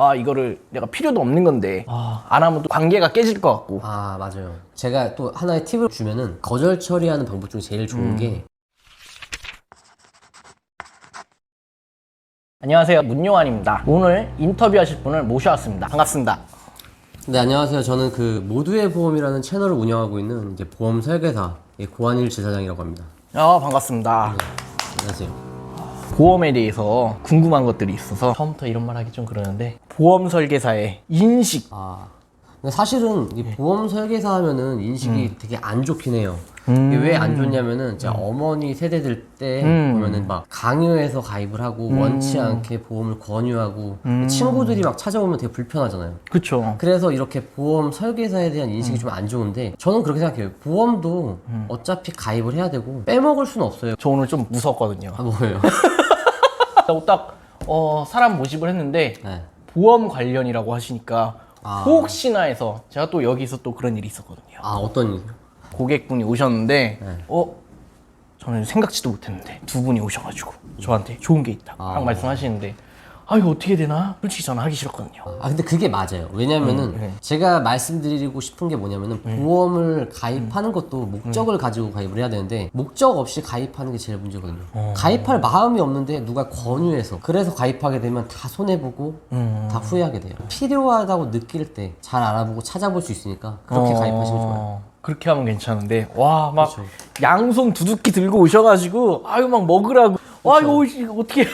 아 이거를 내가 필요도 없는 건데 안 하면 또 관계가 깨질 것 같고. 아, 맞아요. 제가 또 하나의 팁을 주면은 거절 처리하는 방법 중에 제일 좋은 게 안녕하세요, 문요한입니다. 오늘 인터뷰하실 분을 모셔왔습니다. 반갑습니다. 네, 안녕하세요. 저는 그 모두의 보험이라는 채널을 운영하고 있는 이제 보험 설계사의 고한일 지사장이라고 합니다. 반갑습니다. 안녕하세요. 보험에 대해서 궁금한 것들이 있어서 처음부터 이런 말 하기 좀 그러는데, 보험 설계사의 인식. 근데 사실은 이 보험 설계사 하면은 인식이 되게 안 좋긴 해요. 왜 안 좋냐면은 제 어머니 세대들 때 보면은 막 강요해서 가입을 하고 원치 않게 보험을 권유하고 친구들이 막 찾아오면 되게 불편하잖아요. 그쵸. 그래서 이렇게 보험 설계사에 대한 인식이 좀 안 좋은데, 저는 그렇게 생각해요. 보험도 어차피 가입을 해야 되고 빼먹을 수는 없어요. 저 오늘 좀 무섭거든요. 아, 뭐예요? 딱 사람 모집을 했는데 네. 보험 관련이라고 하시니까 혹시나 해서 제가 또 여기서 또 그런 일이 있었거든요. 아, 어떤 일이요? 고객분이 오셨는데 저는 생각지도 못했는데 두 분이 오셔가지고 저한테 좋은 게 있다 딱 말씀하시는데, 이거 어떻게 되나? 솔직히 저는 하기 싫었거든요. 근데 그게 맞아요. 왜냐면은 제가 말씀드리고 싶은 게 뭐냐면은 보험을 가입하는 것도 목적을 가지고 가입을 해야 되는데, 목적 없이 가입하는 게 제일 문제거든요. 가입할 마음이 없는데 누가 권유해서 그래서 가입하게 되면 다 손해보고 다 후회하게 돼요. 필요하다고 느낄 때 잘 알아보고 찾아볼 수 있으니까 그렇게 가입하시면 좋아요. 그렇게 하면 괜찮은데, 와, 막 그렇죠. 양손 두둑히 들고 오셔가지고 막 먹으라고. 이거 어떻게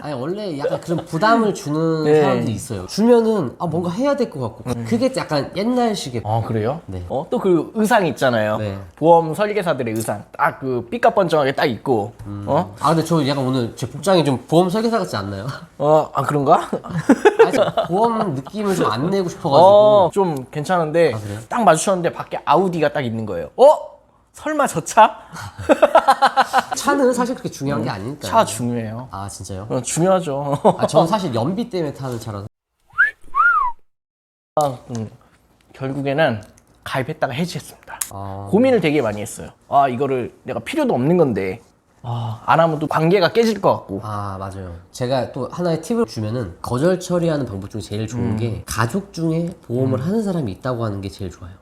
아니, 원래 약간 그런 부담을 주는 네. 사람들이 있어요. 주면은 뭔가 해야 될 것 같고. 그게 약간 옛날식의. 그래요? 네. 또 그 의상 있잖아요. 네. 보험 설계사들의 의상 딱 그 삐까뻔쩍하게 딱 입고 근데 저 약간 오늘 제 복장이 좀 보험 설계사 같지 않나요? 그런가? 아니, 저 보험 느낌을 좀 안 내고 싶어가지고. 좀 괜찮은데 그래요? 딱 마주쳤는데 밖에 아우디가 딱 있는 거예요. 설마 저 차? 차는 사실 그렇게 중요한 게 아니니까요. 차 중요해요. 아, 진짜요? 중요하죠. 저는 사실 연비 때문에 타는 차라서. 결국에는 가입했다가 해지했습니다. 고민을 되게 많이 했어요. 이거를 내가 필요도 없는 건데 안 하면 또 관계가 깨질 것 같고. 맞아요. 제가 또 하나의 팁을 주면은 거절 처리하는 방법 중에 제일 좋은 게, 가족 중에 보험을 하는 사람이 있다고 하는 게 제일 좋아요.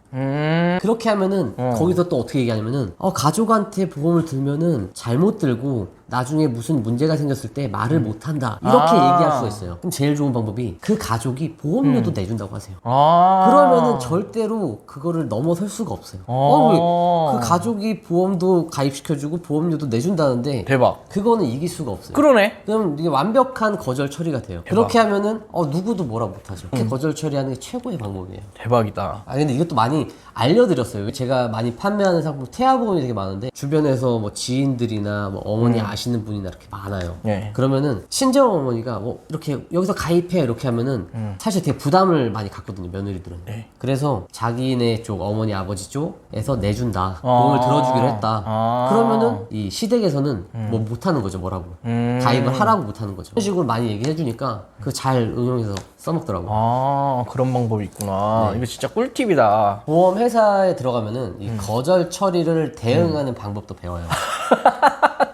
그렇게 하면은 거기서 또 어떻게 얘기하냐면은 가족한테 보험을 들면은 잘못 들고 나중에 무슨 문제가 생겼을 때 말을 못한다, 이렇게 얘기할 수가 있어요. 그럼 제일 좋은 방법이 그 가족이 보험료도 내준다고 하세요. 그러면은 절대로 그거를 넘어설 수가 없어요. 그 가족이 보험도 가입시켜주고 보험료도 내준다는데 대박. 그거는 이길 수가 없어요. 그러네. 그럼 이게 완벽한 거절 처리가 돼요. 그렇게 하면은 누구도 뭐라 못하죠. 이렇게 거절 처리하는 게 최고의 방법이에요. 대박이다. 근데 이것도 많이 알려드렸어요. 제가 많이 판매하는 상품 태아보험이 되게 많은데, 주변에서 뭐 지인들이나 뭐 어머니 아시는 분이나 이렇게 많아요. 네. 그러면은 친정 어머니가 뭐 이렇게 여기서 가입해 이렇게 하면은 사실 되게 부담을 많이 갖거든요, 며느리들은. 네. 그래서 자기네 쪽 어머니 아버지 쪽에서 내준다, 보험을 들어주기로 했다. 그러면은 이 시댁에서는 뭐 못하는 거죠, 뭐라고. 가입을 하라고 못하는 거죠. 이런 식으로 많이 얘기해 주니까 그거 잘 응용해서 써먹더라고요. 그런 방법이 있구나. 이거 진짜 꿀팁이다. 보험 회사에 들어가면은 이 거절 처리를 대응하는 방법도 배워요.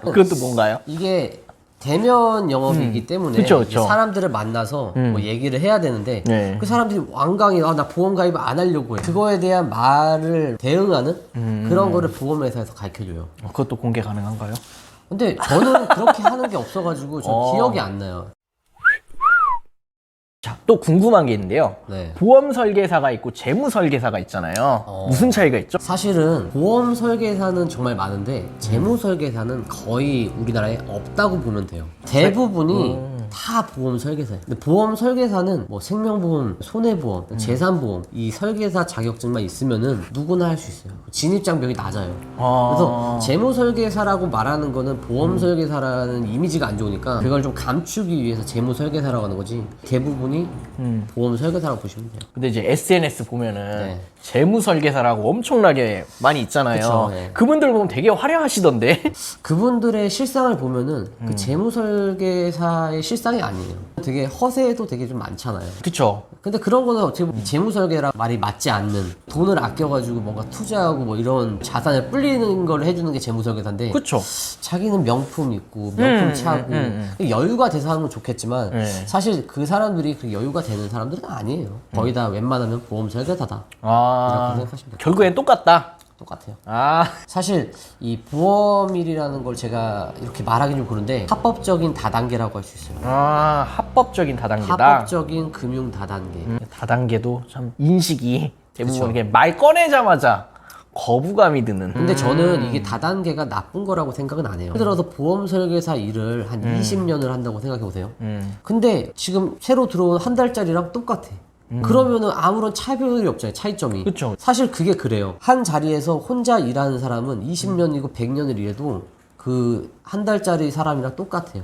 그건 또 뭔가요? 이게 대면 영업이기 때문에 그쵸. 이제 사람들을 만나서 뭐 얘기를 해야 되는데, 네. 그 사람들이 완강히 나 보험 가입 안 하려고 해. 그거에 대한 말을 대응하는 그런 거를 보험회사에서 가르쳐줘요. 그것도 공개 가능한가요? 근데 저는 그렇게 하는 게 없어가지고 저 기억이 안 나요. 자, 또 궁금한 게 있는데요. 네. 보험 설계사가 있고 재무 설계사가 있잖아요. 무슨 차이가 있죠? 사실은 보험 설계사는 정말 많은데 재무 설계사는 거의 우리나라에 없다고 보면 돼요. 대부분이 다 보험 설계사예요. 근데 보험 설계사는 뭐 생명보험, 손해보험, 재산보험, 이 설계사 자격증만 있으면은 누구나 할 수 있어요. 진입장벽이 낮아요. 그래서 재무 설계사라고 말하는 거는 보험 설계사라는 이미지가 안 좋으니까 그걸 좀 감추기 위해서 재무 설계사라고 하는 거지, 대부분이 보험 설계사라고 보시면 돼요. 근데 이제 SNS 보면은 네. 재무 설계사라고 엄청나게 많이 있잖아요. 그쵸, 네. 그분들 보면 되게 화려하시던데. 그분들의 실상을 보면은 그 재무 설계사의 실상 일상이 아니에요. 되게 허세도 되게 좀 많잖아요. 그쵸. 근데 그런 거는 어떻게 보면 재무설계랑 말이 맞지 않는, 돈을 아껴가지고 뭔가 투자하고 뭐 이런 자산을 불리는 걸 해주는 게 재무설계사인데, 그쵸. 자기는 명품 있고 명품 차고 여유가 돼서 하는 건 좋겠지만 사실 그 사람들이 그 여유가 되는 사람들은 아니에요. 거의 다 웬만하면 보험 설계사다. 이렇게 생각하시면 돼요. 결국엔 똑같다. 똑같아요. 아, 사실 이 보험일이라는 걸 제가 이렇게 말하기 좀 그런데 합법적인 다단계라고 할 수 있어요. 합법적인 다단계다. 합법적인 금융 다단계. 다단계도 참 인식이 대부분 이게 말 꺼내자마자 거부감이 드는. 근데 저는 이게 다단계가 나쁜 거라고 생각은 안 해요. 예를 들어서 보험 설계사 일을 한 20년을 한다고 생각해 보세요. 근데 지금 새로 들어온 한 달짜리랑 똑같아. 그러면은 아무런 차별이 없잖아요. 차이점이. 그쵸. 사실 그게 그래요. 한 자리에서 혼자 일하는 사람은 20년이고 100년을 일해도 그 한 달짜리 사람이랑 똑같아요.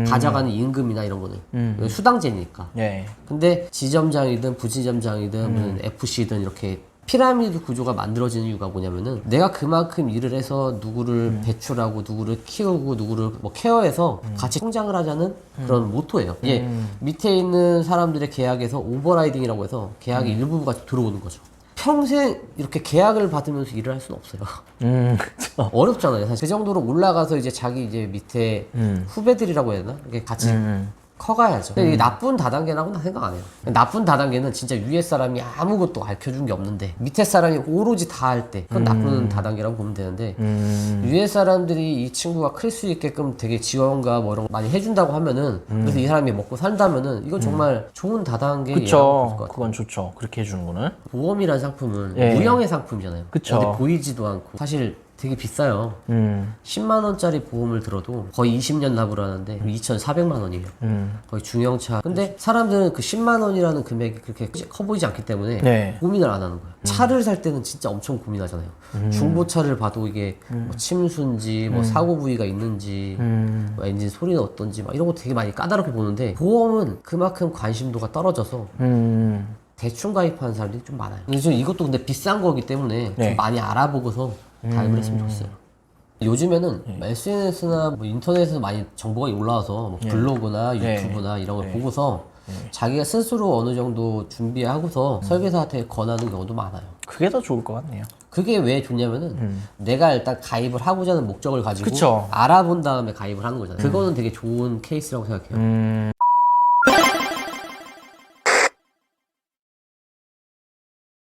가져가는 임금이나 이런 거는 수당제니까. 네. 근데 지점장이든 부지점장이든 무슨 FC든 이렇게 피라미드 구조가 만들어지는 이유가 뭐냐면은 내가 그만큼 일을 해서 누구를 배출하고 누구를 키우고 누구를 뭐 케어해서 같이 성장을 하자는 그런 모토예요. 이게 밑에 있는 사람들의 계약에서 오버라이딩이라고 해서 계약의 일부가 들어오는 거죠. 평생 이렇게 계약을 받으면서 일을 할 수는 없어요. 그쵸. 어렵잖아요. 사실 그 정도로 올라가서 이제 자기 이제 밑에 후배들이라고 해야 되나? 이렇게 같이 커가야죠. 근데 이게 나쁜 다단계라고 나 생각 안 해요. 나쁜 다단계는 진짜 위에 사람이 아무것도 알려준 게 없는데 밑에 사람이 오로지 다 할 때 그건 나쁜 다단계라고 보면 되는데 위에 사람들이 이 친구가 클 수 있게끔 되게 지원과 뭐 이런 거 많이 해준다고 하면은 그래서 이 사람이 먹고 산다면은 이건 정말 좋은 다단계라고 볼수 그쵸. 것 같아요. 그건 좋죠. 그렇게 해주는 거는. 보험이라는 상품은 예. 무형의 상품이잖아요. 그쵸. 어디 보이지도 않고 사실 되게 비싸요. 10만 원짜리 보험을 들어도 거의 20년 납을 하는데 2,400만 원이에요. 거의 중형차. 근데 사람들은 그 10만 원이라는 금액이 그렇게 커 보이지 않기 때문에 네. 고민을 안 하는 거예요. 차를 살 때는 진짜 엄청 고민하잖아요. 중고차를 봐도 이게 뭐 침수인지 뭐 사고 부위가 있는지 뭐 엔진 소리는 어떤지 막 이런 거 되게 많이 까다롭게 보는데 보험은 그만큼 관심도가 떨어져서 대충 가입하는 사람들이 좀 많아요. 요즘 이것도 근데 비싼 거기 때문에 네. 좀 많이 알아보고서 가입을 했으면 좋겠어요. 요즘에는 SNS나 뭐 인터넷에서 많이 정보가 올라와서 뭐 블로그나 유튜브나 이런 걸 보고서 자기가 스스로 어느 정도 준비하고서 설계사한테 권하는 경우도 많아요. 그게 더 좋을 것 같네요. 그게 왜 좋냐면은 내가 일단 가입을 하고자 하는 목적을 가지고 그쵸. 알아본 다음에 가입을 하는 거잖아요. 그거는 되게 좋은 케이스라고 생각해요.